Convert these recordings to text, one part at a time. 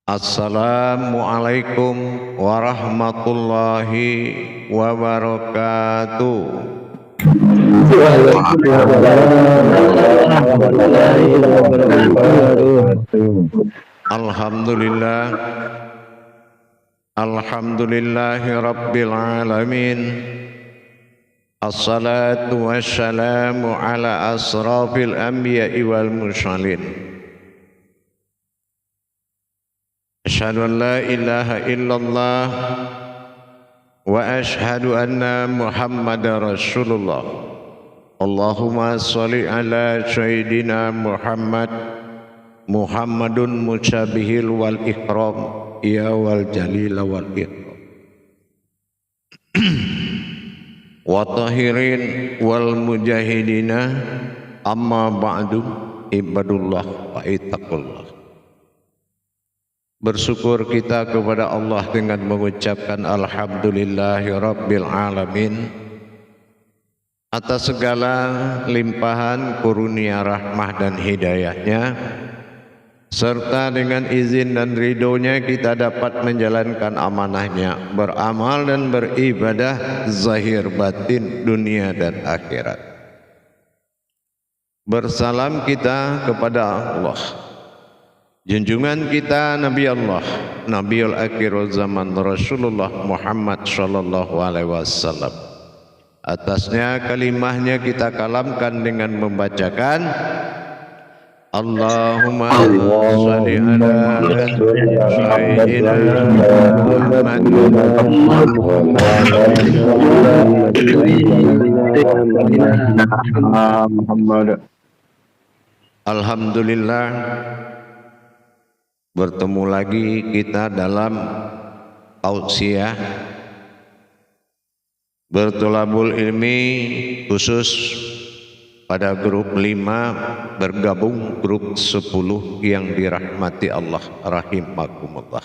Assalamualaikum warahmatullahi wabarakatuh. Alhamdulillah, alhamdulillahi rabbil alamin. Assalatu wassalamu ala asrafil anbiya'i wal mursalin. Asyhadu an la ilaha illallah wa asyhadu anna Muhammadar Rasulullah. Allahumma sholli ala sayyidina Muhammadun musyabihil wal ikram ya wal jalil wal ikram wa tahirin wal mujahidina amma ba'du ibadullah wa ittaqullah. Bersyukur kita kepada Allah dengan mengucapkan alhamdulillahi rabbil alamin atas segala limpahan karunia rahmah dan hidayahnya, serta dengan izin dan ridhonya kita dapat menjalankan amanahnya, beramal dan beribadah zahir batin dunia dan akhirat. Bersalam kita kepada Allah, junjungan kita Nabi Allah, Nabiul Akhirul Zaman Rasulullah Muhammad sallallahu alaihi wasallam. Atasnya kalimahnya kita kalamkan dengan membacakan Allahumma sholli ala sayyidina Muhammad. Alhamdulillah, bertemu lagi kita dalam tausiah bertolabul ilmi, khusus pada grup 5 bergabung grup 10 yang dirahmati Allah rahimakumullah.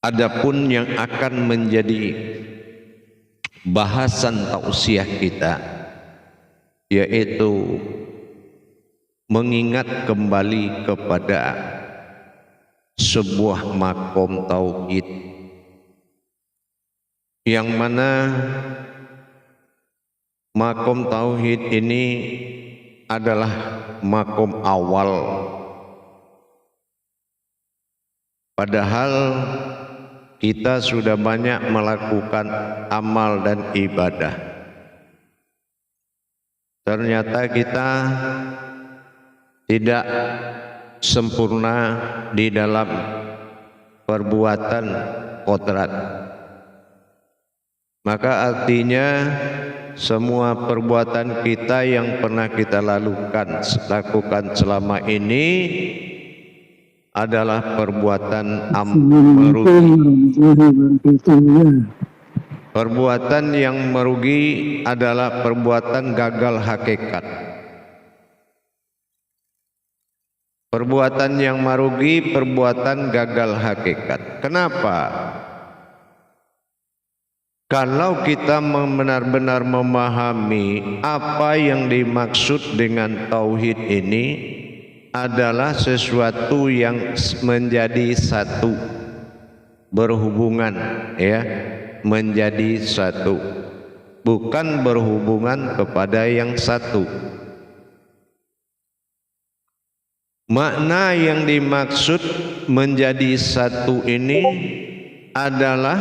Adapun yang akan menjadi bahasan tausiah kita, yaitu mengingat kembali kepada sebuah makom tauhid, yang mana makom tauhid ini adalah makom awal, padahal kita sudah banyak melakukan amal dan ibadah. Ternyata kita tidak sempurna di dalam perbuatan kodrat. Maka artinya semua perbuatan kita yang pernah kita lakukan selama ini adalah perbuatan merugi. Perbuatan yang merugi adalah perbuatan gagal hakikat. Perbuatan yang merugi, perbuatan gagal hakikat. Kenapa? Kalau kita benar-benar memahami apa yang dimaksud dengan tauhid ini adalah sesuatu yang menjadi satu, berhubungan, ya, menjadi satu, bukan berhubungan kepada yang satu. Makna yang dimaksud menjadi satu ini adalah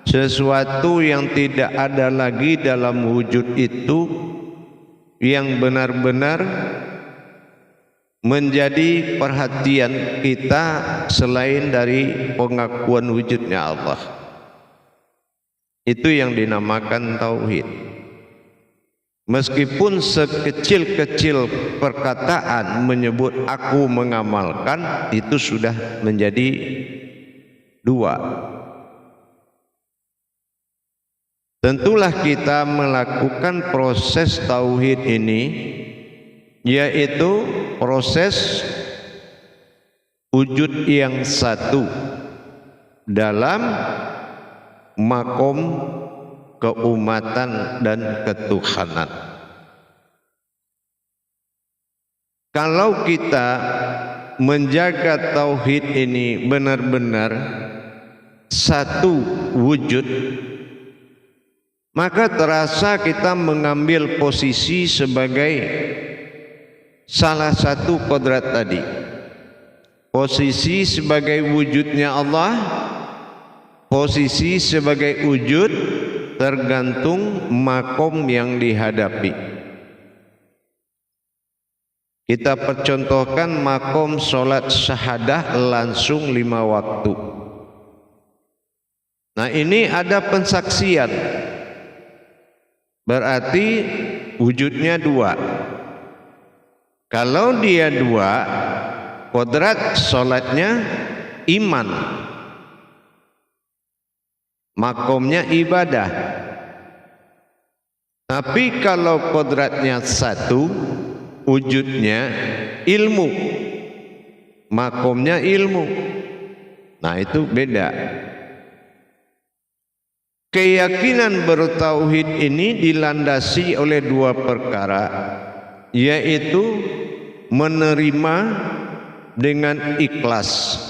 sesuatu yang tidak ada lagi dalam wujud itu yang benar-benar menjadi perhatian kita selain dari pengakuan wujudnya Allah. Itu yang dinamakan tauhid. Meskipun sekecil-kecil perkataan menyebut aku mengamalkan, itu sudah menjadi dua. Tentulah kita melakukan proses tauhid ini, yaitu proses wujud yang satu dalam makom keumatan dan ketuhanan. Kalau kita menjaga tauhid ini benar-benar satu wujud, maka terasa kita mengambil posisi sebagai salah satu kodrat tadi. Posisi sebagai wujudnya Allah, posisi sebagai wujud tergantung makom yang dihadapi. Kita percontohkan makom sholat syahadah langsung 5 waktu. Nah, ini ada pensaksian, berarti wujudnya 2. Kalau dia 2, kodrat sholatnya iman, makomnya ibadah. Tapi kalau kodratnya 1, wujudnya ilmu, makomnya ilmu. Nah, itu beda. Keyakinan bertauhid ini dilandasi oleh 2 perkara, yaitu menerima dengan ikhlas.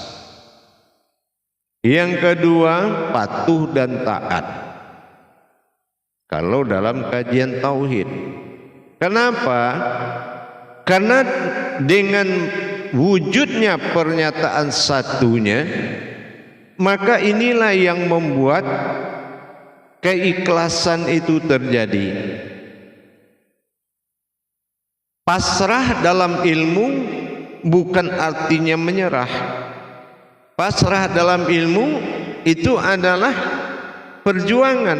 Yang kedua, patuh dan taat. Kalau dalam kajian tauhid, kenapa? Karena dengan wujudnya pernyataan satunya, maka inilah yang membuat keikhlasan itu terjadi. Pasrah dalam ilmu bukan artinya menyerah. Pasrah dalam ilmu itu adalah perjuangan.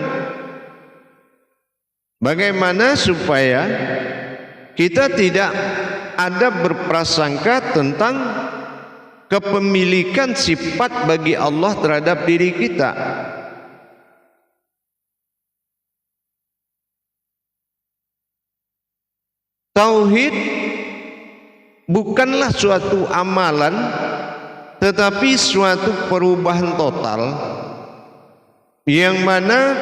Bagaimana supaya kita tidak ada berprasangka tentang kepemilikan sifat bagi Allah terhadap diri kita. Tauhid bukanlah suatu amalan, tetapi suatu perubahan total yang mana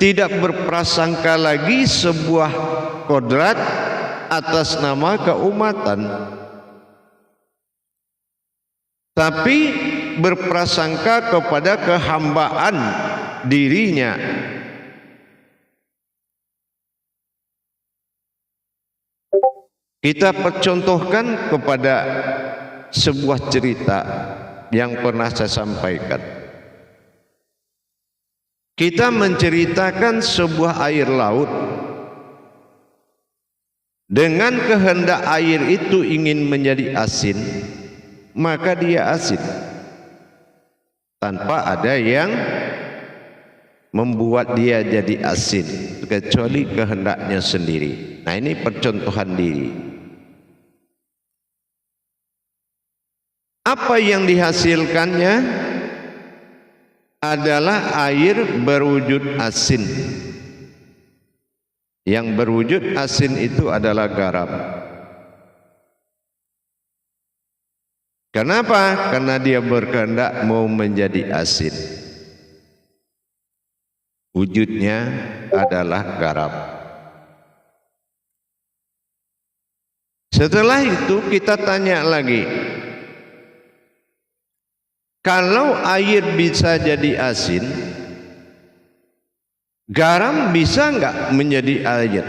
tidak berprasangka lagi sebuah kodrat atas nama keumatan, tapi berprasangka kepada kehambaan dirinya. Kita percontohkan kepada sebuah cerita yang pernah saya sampaikan. Kita menceritakan sebuah air laut, dengan kehendak air itu ingin menjadi asin, maka dia asin tanpa ada yang membuat dia jadi asin kecuali kehendaknya sendiri. Nah, ini percontohan diri. Apa yang dihasilkannya adalah air berwujud asin. Yang berwujud asin itu adalah garam. Kenapa? Karena dia berkehendak mau menjadi asin. Wujudnya adalah garam. Setelah itu kita tanya lagi, kalau air bisa jadi asin, garam bisa enggak menjadi air?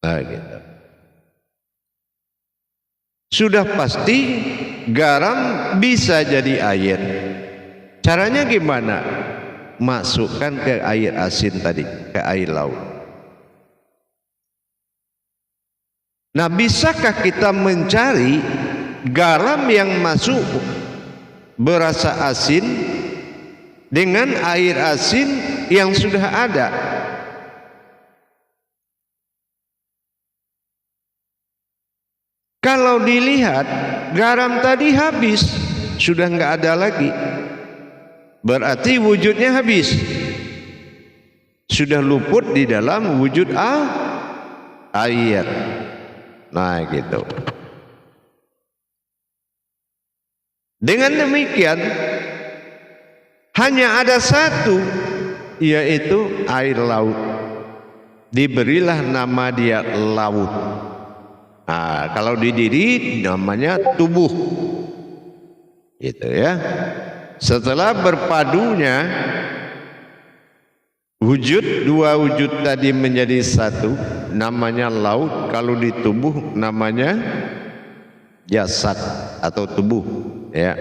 Nah, gitu. Sudah pasti garam bisa jadi air. Caranya gimana? Masukkan ke air asin tadi, ke air laut. Nah, bisakah kita mencari garam yang masuk berasa asin dengan air asin yang sudah ada? Kalau dilihat garam tadi habis, sudah enggak ada lagi, berarti wujudnya habis, sudah luput di dalam wujud air. Nah, gitu. Dengan demikian hanya ada satu, yaitu air laut. Diberilah nama dia laut. Nah, kalau di diri namanya tubuh. Gitu ya. Setelah berpadunya wujud, dua wujud tadi menjadi satu, namanya laut. Kalau di tubuh namanya jasad atau tubuh, ya.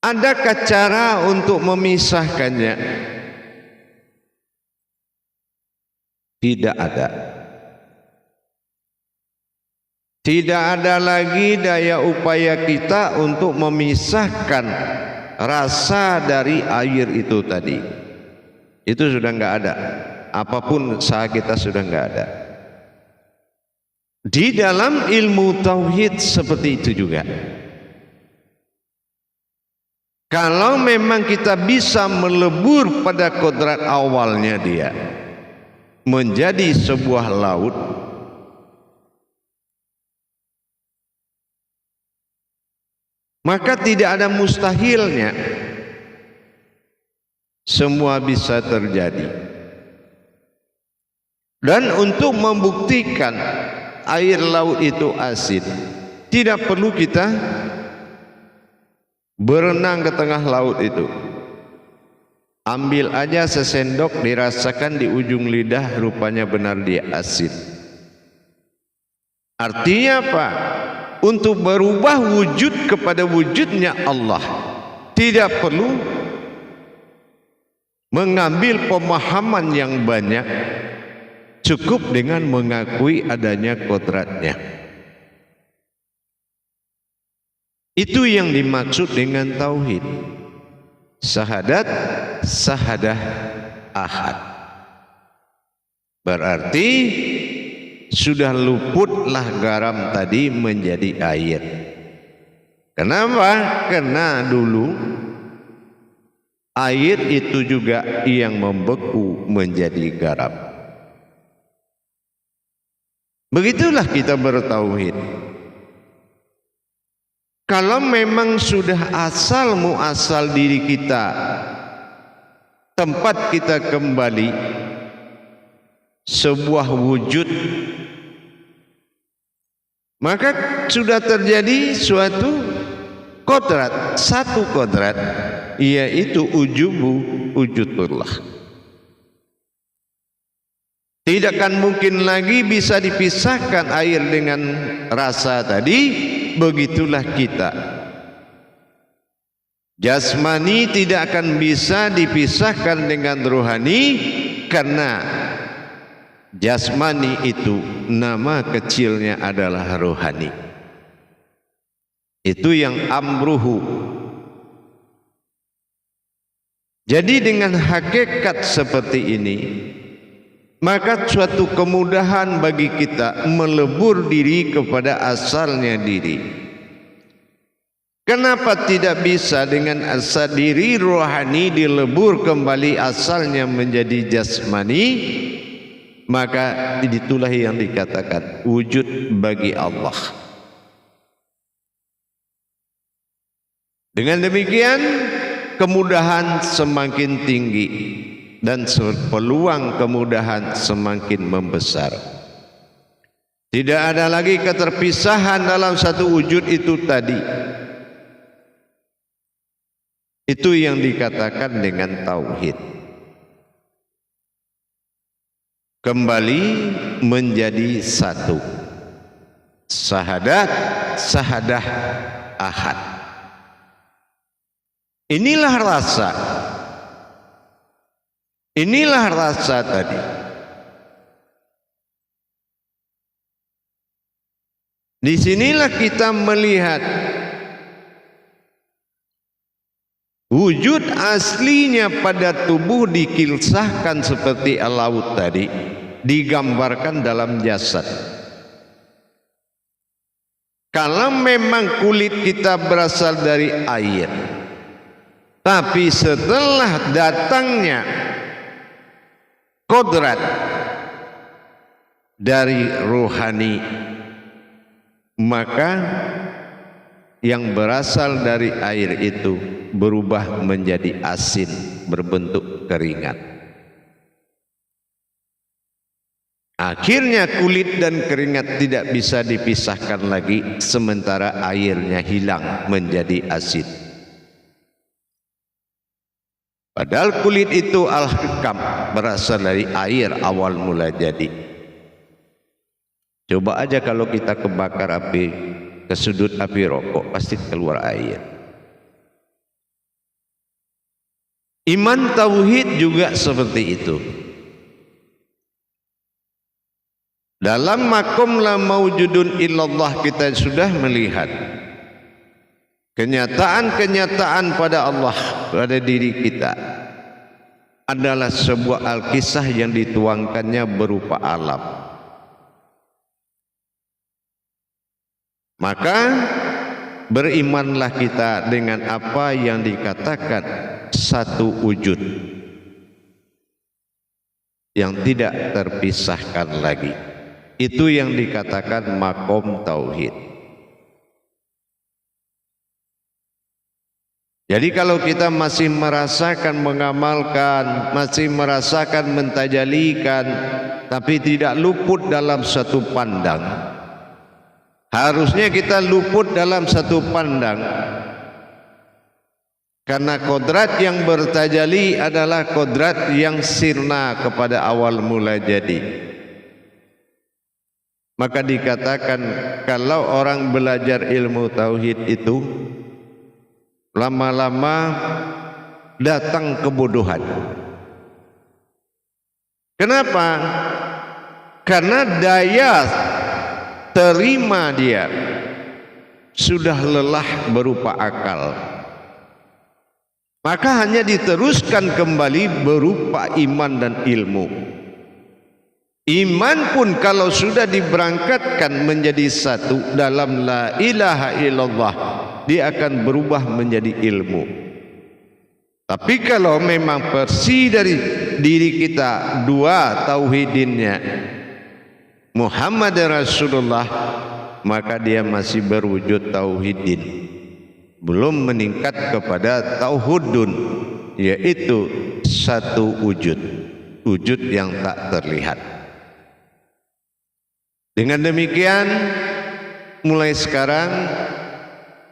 Adakah cara untuk memisahkannya? Tidak ada. Tidak ada lagi daya upaya kita untuk memisahkan rasa dari air itu tadi. Itu sudah enggak ada. Apapun usaha kita sudah enggak ada. Di dalam ilmu tauhid seperti itu juga. Kalau memang kita bisa melebur pada kodrat awalnya dia menjadi sebuah laut, maka tidak ada mustahilnya, semua bisa terjadi. Dan untuk membuktikan air laut itu asin, tidak perlu kita berenang ke tengah laut itu. Ambil aja sesendok, dirasakan di ujung lidah, rupanya benar dia asin. Artinya apa? Untuk berubah wujud kepada wujudnya Allah, tidak perlu mengambil pemahaman yang banyak, cukup dengan mengakui adanya kodratnya. Itu yang dimaksud dengan tauhid. Syahadat, syahadah ahad. Berarti sudah luputlah garam tadi menjadi air. Kenapa? Karena dulu air itu juga yang membeku menjadi garam. Begitulah kita bertauhid. Kalau memang sudah asal muasal diri kita, tempat kita kembali sebuah wujud, maka sudah terjadi suatu kodrat, satu kodrat, yaitu ujubu wujudullah. Tidak akan mungkin lagi bisa dipisahkan air dengan rasa tadi. Begitulah kita. Jasmani tidak akan bisa dipisahkan dengan rohani, karena jasmani itu nama kecilnya adalah rohani. Itu yang amruhu. Jadi dengan hakikat seperti ini, maka suatu kemudahan bagi kita melebur diri kepada asalnya diri. Kenapa tidak bisa dengan asal diri rohani dilebur kembali asalnya menjadi jasmani? Maka itulah yang dikatakan wujud bagi Allah. Dengan demikian kemudahan semakin tinggi dan peluang kemudahan semakin membesar. Tidak ada lagi keterpisahan dalam satu wujud itu tadi. Itu yang dikatakan dengan tauhid. Kembali menjadi satu. Syahadat, syahadah ahad. Inilah rasa. Inilah rasa tadi. Disinilah kita melihat wujud aslinya pada tubuh dikisahkan seperti laut tadi, digambarkan dalam jasad. Kalau memang kulit kita berasal dari air, tapi setelah datangnya kodrat dari rohani, maka yang berasal dari air itu berubah menjadi asin, berbentuk keringat. Akhirnya kulit dan keringat tidak bisa dipisahkan lagi, sementara airnya hilang menjadi asin. Padahal kulit itu al-hikam, berasal dari air awal mula jadi. Coba aja kalau kita kebakar api, ke sudut api rokok, pasti keluar air. Iman tauhid juga seperti itu. Dalam makom la maujudun illallah kita sudah melihat kenyataan-kenyataan pada Allah, pada diri kita adalah sebuah alkisah yang dituangkannya berupa alam. Maka berimanlah kita dengan apa yang dikatakan satu wujud yang tidak terpisahkan lagi. Itu yang dikatakan makom tauhid. Jadi kalau kita masih merasakan mengamalkan, masih merasakan mentajalikan, tapi tidak luput dalam satu pandang, harusnya kita luput dalam satu pandang. Karena kodrat yang bertajali adalah kodrat yang sirna kepada awal mula jadi. Maka dikatakan kalau orang belajar ilmu tauhid itu lama-lama datang kebodohan. Kenapa? Karena daya terima dia sudah lelah berupa akal. Maka hanya diteruskan kembali berupa iman dan ilmu. Iman pun kalau sudah diberangkatkan menjadi satu dalam la ilaha illallah, dia akan berubah menjadi ilmu. Tapi kalau memang persi dari diri kita dua tauhidinnya Muhammad Rasulullah, maka dia masih berwujud tauhidin, belum meningkat kepada tauhudun, yaitu satu wujud, wujud yang tak terlihat. Dengan demikian, mulai sekarang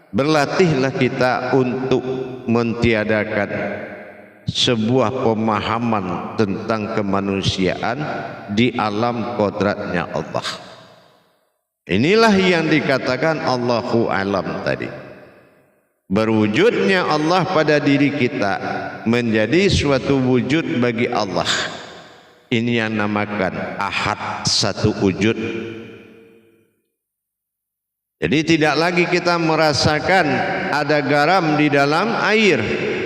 berlatihlah kita untuk mentiadakan sebuah pemahaman tentang kemanusiaan di alam kodratnya Allah. Inilah yang dikatakan Allahu alam tadi. Berwujudnya Allah pada diri kita menjadi suatu wujud bagi Allah. Ini yang namakan ahad, satu wujud. Jadi tidak lagi kita merasakan ada garam di dalam air,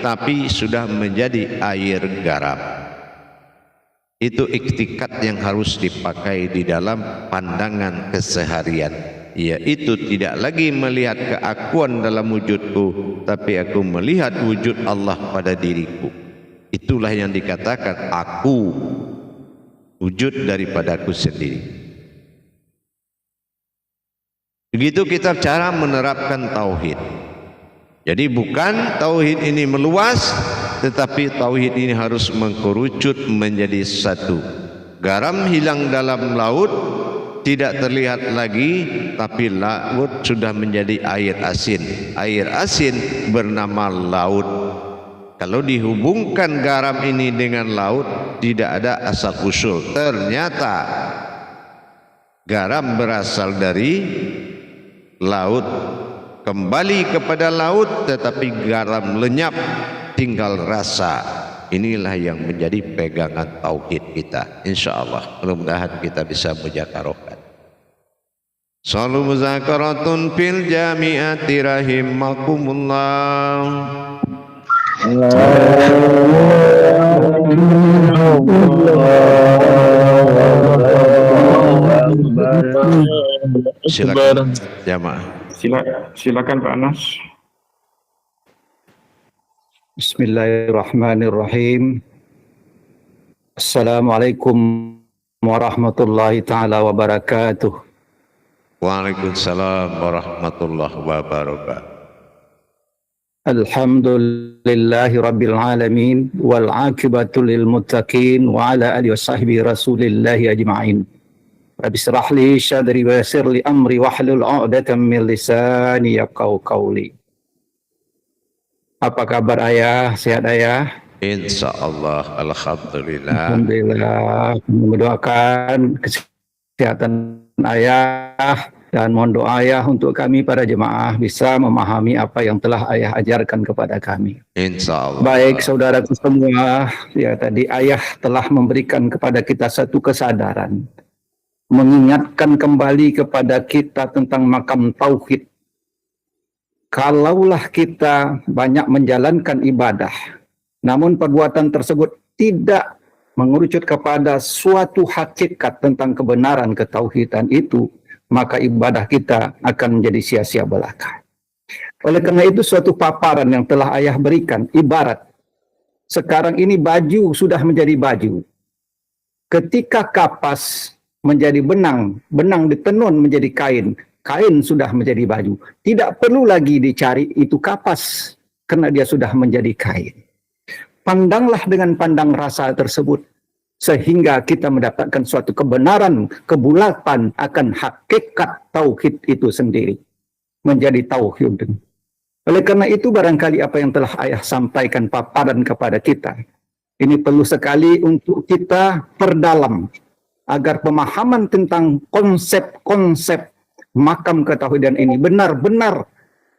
tapi sudah menjadi air garam. Itu iktikat yang harus dipakai di dalam pandangan keseharian, yaitu tidak lagi melihat keakuan dalam wujudku, tapi aku melihat wujud Allah pada diriku. Itulah yang dikatakan aku, wujud daripadaku sendiri. Begitu kita cara menerapkan tauhid. Jadi bukan tauhid ini meluas, tetapi tauhid ini harus mengkerucut menjadi satu. Garam hilang dalam laut, tidak terlihat lagi, tapi laut sudah menjadi air asin. Air asin bernama laut. Kalau dihubungkan garam ini dengan laut, tidak ada asal usul. Ternyata garam berasal dari laut, kembali kepada laut, tetapi garam lenyap, tinggal rasa. Inilah yang menjadi pegangan tauhid kita. Insyaallah, mudah-mudahan kita bisa muzakarohkan. Salu muzakaratun fil jami'ati rahimakumullah. Silakan jamaah. Silakan Pak Anas. Bismillahirrahmanirrahim. Assalamualaikum warahmatullahi taala wabarakatuh. Waalaikumsalam warahmatullahi wabarakatuh. Alhamdulillahi rabbil alamin wal aqibatu lil muttaqin wa ala alihi wasahbihi rasulillahi ajma'in. Rabbi shrah li sadri wa yassir li amri wahlul 'uqdatam min lisani yafqahu qawli. Apa kabar ayah? Sehat ayah? Insya Allah, alhamdulillah. Alhamdulillah. Mendoakan kesehatan ayah dan mohon doa ayah untuk kami para jemaah bisa memahami apa yang telah ayah ajarkan kepada kami. Insya Allah. Baik saudaraku semua, ya tadi ayah telah memberikan kepada kita satu kesadaran, mengingatkan kembali kepada kita tentang makam tauhid. Kalaulah kita banyak menjalankan ibadah, namun perbuatan tersebut tidak mengerucut kepada suatu hakikat tentang kebenaran ketauhidan itu, maka ibadah kita akan menjadi sia-sia belaka. Oleh karena itu suatu paparan yang telah ayah berikan, ibarat sekarang ini baju sudah menjadi baju. Ketika kapas menjadi benang, benang ditenun menjadi kain, kain sudah menjadi baju. Tidak perlu lagi dicari itu kapas, karena dia sudah menjadi kain. Pandanglah dengan pandang rasa tersebut, sehingga kita mendapatkan suatu kebenaran, kebulatan akan hakikat tauhid itu sendiri. Menjadi tauhid. Oleh karena itu barangkali apa yang telah ayah sampaikan paparan kepada kita, ini perlu sekali untuk kita perdalam, agar pemahaman tentang konsep-konsep makam ketauhidan ini benar-benar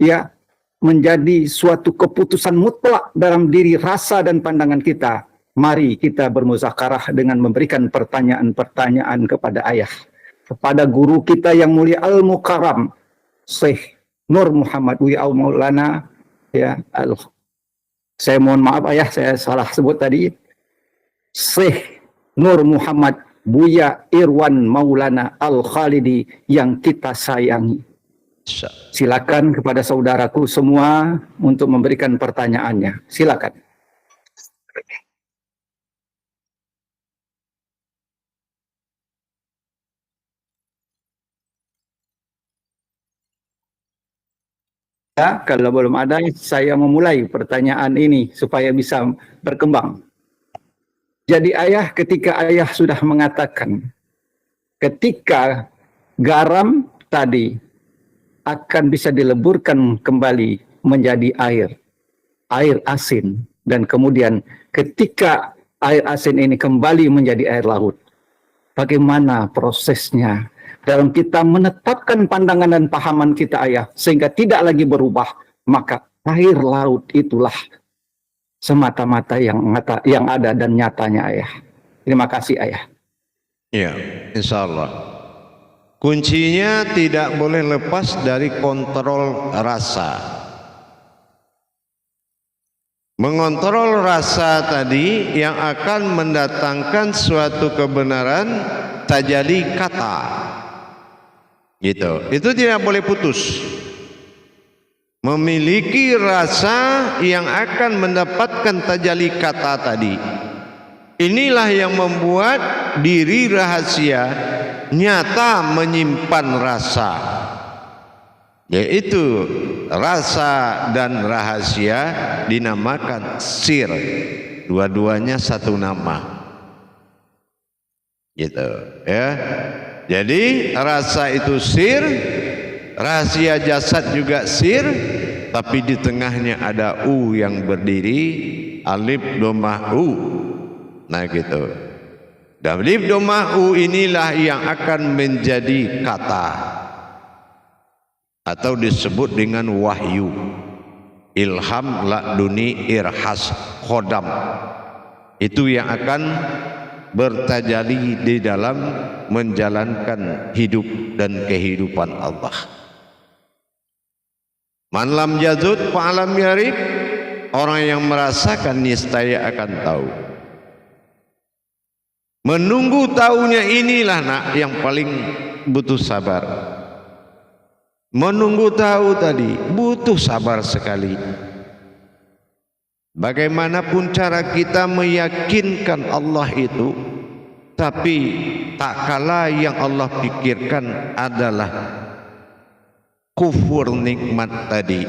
ya menjadi suatu keputusan mutlak dalam diri rasa dan pandangan kita. Mari kita bermuzakarah dengan memberikan pertanyaan-pertanyaan kepada ayah, kepada guru kita yang mulia Al-Mukarram Syekh Nur Muhammad Buya Maulana ya. Saya mohon maaf ayah, saya salah sebut tadi. Syekh Nur Muhammad Buya Irwan Maulana Al-Khalidi yang kita sayangi. Silakan kepada saudaraku semua untuk memberikan pertanyaannya. Silakan. Ya, kalau belum ada, saya memulai pertanyaan ini supaya bisa berkembang. Jadi ayah, ketika ayah sudah mengatakan, ketika garam tadi akan bisa dileburkan kembali menjadi air asin, dan kemudian ketika air asin ini kembali menjadi air laut, bagaimana prosesnya dalam kita menetapkan pandangan dan pahaman kita ayah, sehingga tidak lagi berubah, maka air laut itulah semata-mata yang ada dan nyatanya ayah. Terima kasih ayah. Ya, insya Allah. Kuncinya tidak boleh lepas dari kontrol rasa. Mengontrol rasa tadi yang akan mendatangkan suatu kebenaran tajalli kata. Gitu. Itu tidak boleh putus. Memiliki rasa yang akan mendapatkan tajalli kata tadi. Inilah yang membuat diri rahasia nyata menyimpan rasa, yaitu rasa dan rahasia dinamakan sir. Dua-duanya satu nama, gitu ya. Jadi rasa itu sir, rahasia jasad juga sir, tapi di tengahnya ada u yang berdiri, alif domah u. Nah gitu. Dan alif domah u inilah yang akan menjadi kata, atau disebut dengan wahyu, ilham, laduni, irhas, khodam. Itu yang akan bertajalli di dalam menjalankan hidup dan kehidupan Allah. Man lam yazud fa'alam yarib. Orang yang merasakan niscaya akan tahu. Menunggu tahunya inilah nak yang paling butuh sabar. Menunggu tahu tadi butuh sabar sekali. Bagaimanapun cara kita meyakinkan Allah itu, tapi tak kala yang Allah pikirkan adalah kufur nikmat tadi.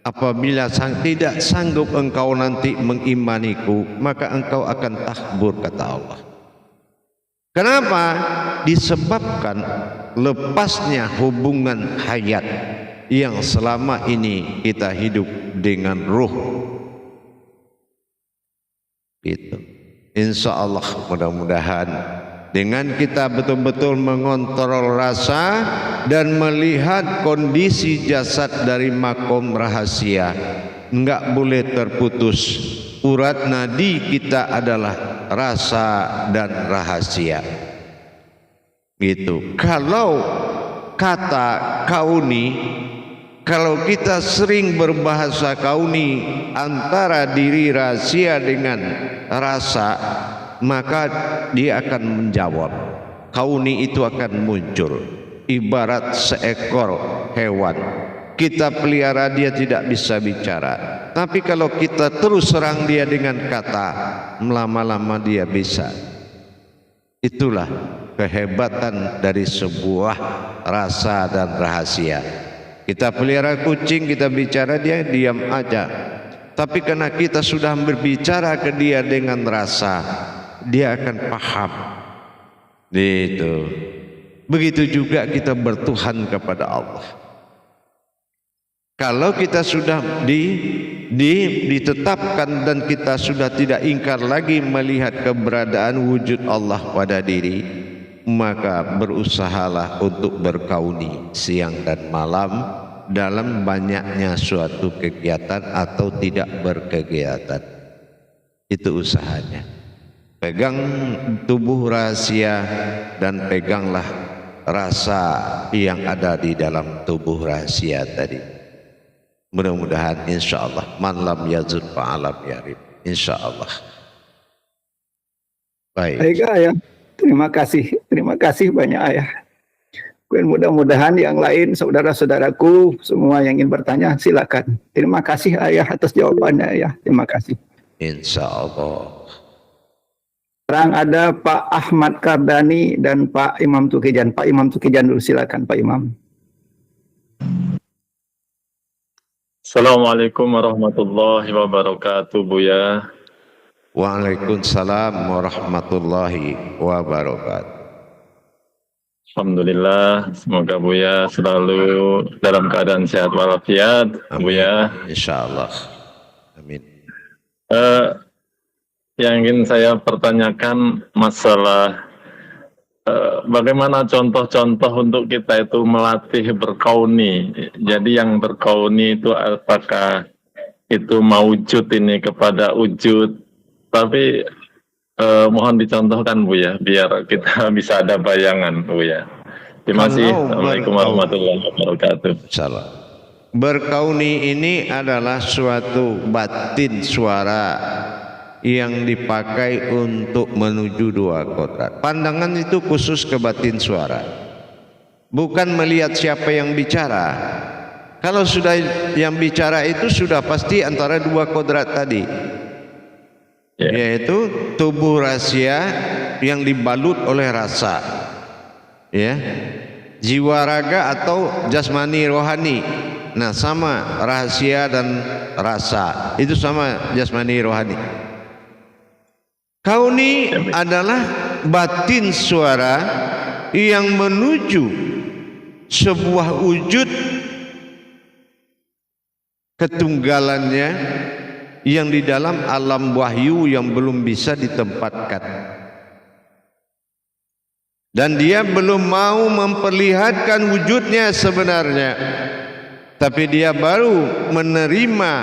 Apabila tidak sanggup engkau nanti mengimaniku, maka engkau akan takbur, kata Allah. Kenapa? Disebabkan lepasnya hubungan hayat yang selama ini kita hidup dengan ruh. Itu. Insya Allah mudah-mudahan dengan kita betul-betul mengontrol rasa dan melihat kondisi jasad dari makom rahasia, enggak boleh terputus. Urat nadi kita adalah rasa dan rahasia. Gitu. Kalau kata kauni, kalau kita sering berbahasa kauni antara diri rahasia dengan rasa, maka dia akan menjawab. Kauni itu akan muncul ibarat seekor hewan. Kita pelihara dia tidak bisa bicara, tapi kalau kita terus serang dia dengan kata, lama-lama dia bisa. Itulah kehebatan dari sebuah rasa dan rahasia. Kita pelihara kucing, kita bicara dia diam aja. Tapi karena kita sudah berbicara ke dia dengan rasa, dia akan paham. Itu. Begitu juga kita bertuhan kepada Allah. Kalau kita sudah ditetapkan dan kita sudah tidak ingkar lagi melihat keberadaan wujud Allah pada diri, maka berusahalah untuk berkauni siang dan malam dalam banyaknya suatu kegiatan atau tidak berkegiatan. Itu usahanya. Pegang tubuh rahasia dan peganglah rasa yang ada di dalam tubuh rahasia tadi. Mudah-mudahan insya Allah man lam yazud fa'alam yarib. Insya Allah. Baik ayah, terima kasih banyak ayah. Dan mudah-mudahan yang lain saudara-saudaraku semua yang ingin bertanya silakan. Terima kasih ayah atas jawabannya ayah. Terima kasih. Insya Allah. Sekarang ada Pak Ahmad Kardani dan Pak Imam Tukijan. Pak Imam Tukijan dulu silakan Pak Imam. Assalamualaikum warahmatullahi wabarakatuh, Buya. Waalaikumsalam warahmatullahi wabarakatuh. Alhamdulillah, semoga Buya selalu dalam keadaan sehat walafiat, Buya. Insyaallah. Amin. Yang ingin saya pertanyakan masalah bagaimana contoh-contoh untuk kita itu melatih berkauni. Jadi yang berkauni itu apakah itu maujud ini kepada wujud, tapi mohon dicontohkan Buya, biar kita bisa ada bayangan Buya. Terima kasih. Assalamualaikum warahmatullahi wabarakatuh. Salam. Berkauni ini adalah suatu batin suara yang dipakai untuk menuju dua kodrat. Pandangan itu khusus ke batin suara, bukan melihat siapa yang bicara. Kalau sudah yang bicara itu sudah pasti antara dua kodrat tadi, yaitu tubuh rahasia yang dibalut oleh rasa, ya, jiwa raga atau jasmani rohani. Nah, sama rahasia dan rasa itu sama jasmani rohani. Kauni adalah batin suara yang menuju sebuah wujud ketunggalannya yang di dalam alam wahyu yang belum bisa ditempatkan. Dan dia belum mau memperlihatkan wujudnya sebenarnya, tapi dia baru menerima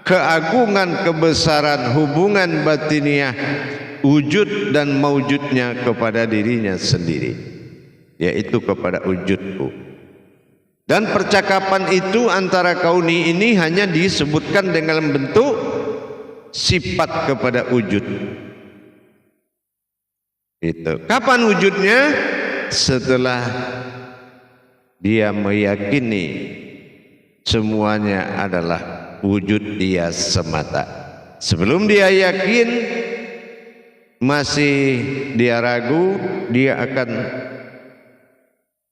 keagungan kebesaran hubungan batiniah wujud dan maujudnya kepada dirinya sendiri, yaitu kepada wujudku. Dan percakapan itu antara kauni ini hanya disebutkan dengan bentuk sifat kepada wujud. Itu. Kapan wujudnya? Setelah dia meyakini semuanya adalah wujud dia semata. Sebelum dia yakin, masih dia ragu, dia akan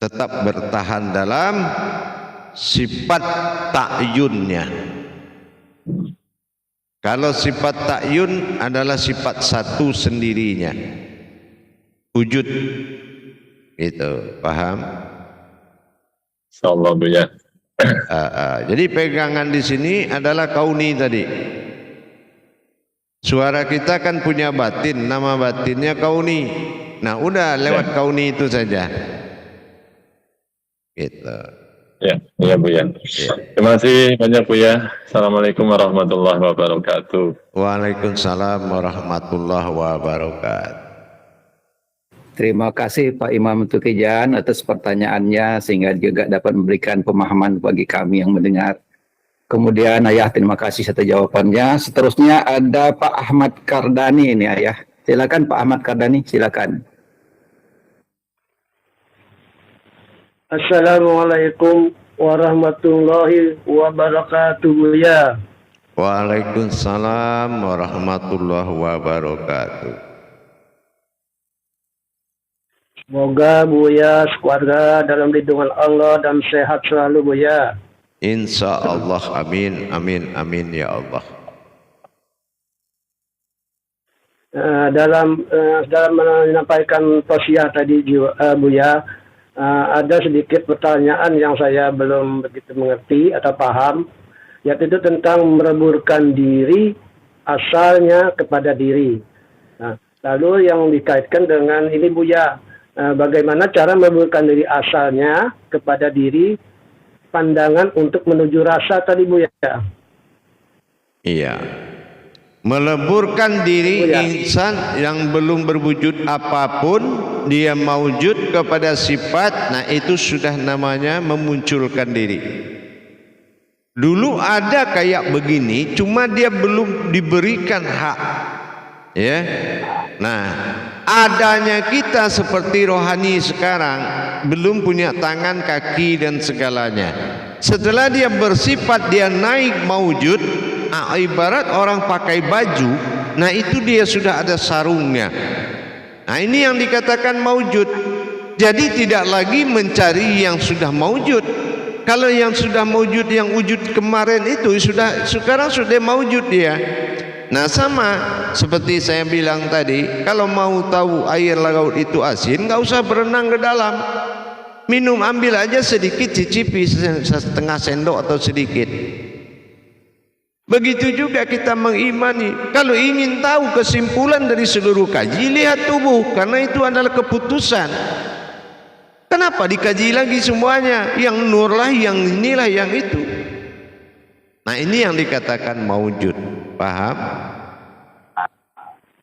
tetap bertahan dalam sifat ta'yunnya. Kalau sifat ta'yun adalah sifat satu sendirinya, wujud. Itu, paham? Insyaallah Buya. Jadi pegangan di sini adalah kauni tadi. Suara kita kan punya batin, nama batinnya kauni. Nah, udah lewat kauni itu saja. Gitu. Ya Buya. Terima kasih banyak Buya. Assalamualaikum warahmatullahi wabarakatuh. Waalaikumsalam warahmatullahi wabarakatuh. Terima kasih Pak Imam Tukijan atas pertanyaannya sehingga juga dapat memberikan pemahaman bagi kami yang mendengar. Kemudian Ayah terima kasih atas jawabannya. Seterusnya ada Pak Ahmad Kardani ini Ayah. Silakan Pak Ahmad Kardani, silakan. Assalamualaikum warahmatullahi wabarakatuh ya. Waalaikumsalam warahmatullahi wabarakatuh. Semoga Buya sekeluarga dalam lindungan Allah dan sehat selalu Buya. Insya Allah, amin, amin, amin ya Allah. Dalam menyampaikan tausiah tadi Buya, ada sedikit pertanyaan yang saya belum begitu mengerti atau paham, yaitu tentang mereburkan diri asalnya kepada diri. Nah, lalu yang dikaitkan dengan ini Buya, bagaimana cara mereburkan diri asalnya kepada diri, pandangan untuk menuju rasa tadi Buya. Iya. Meleburkan diri insan yang belum berwujud apapun, dia mewujud kepada sifat, nah itu sudah namanya memunculkan diri. Dulu ada kayak begini, cuma dia belum diberikan hak. Ya. Nah, adanya kita seperti rohani sekarang, belum punya tangan, kaki dan segalanya. Setelah dia bersifat, dia naik mewujud, ibarat orang pakai baju, nah itu dia sudah ada sarungnya. Nah ini yang dikatakan maujud. Jadi tidak lagi mencari yang sudah maujud. Kalau yang sudah maujud, yang wujud kemarin itu sekarang sudah maujud dia. Nah sama seperti saya bilang tadi, kalau mau tahu air laut itu asin, nggak usah berenang ke dalam. Minum, ambil aja sedikit, cicipi setengah sendok atau sedikit. Begitu juga kita mengimani. Kalau ingin tahu kesimpulan dari seluruh kaji, lihat tubuh, karena itu adalah keputusan. Kenapa dikaji lagi semuanya? Yang nur lah, yang inilah, yang itu. Nah ini yang dikatakan maujud. Paham?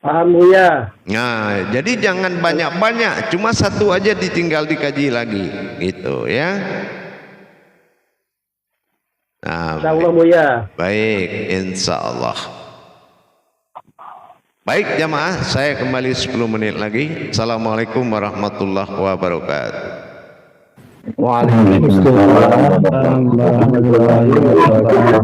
Paham Buya. Nah, jadi jangan banyak-banyak, cuma satu aja ditinggal dikaji lagi, gitu ya. Nah, Insya Allah Buya. baik, insya Allah. Baik jamaah, saya kembali 10 menit lagi. Assalamualaikum warahmatullahi wabarakatuh. Waalaikumsalam warahmatullahi wabarakatuh.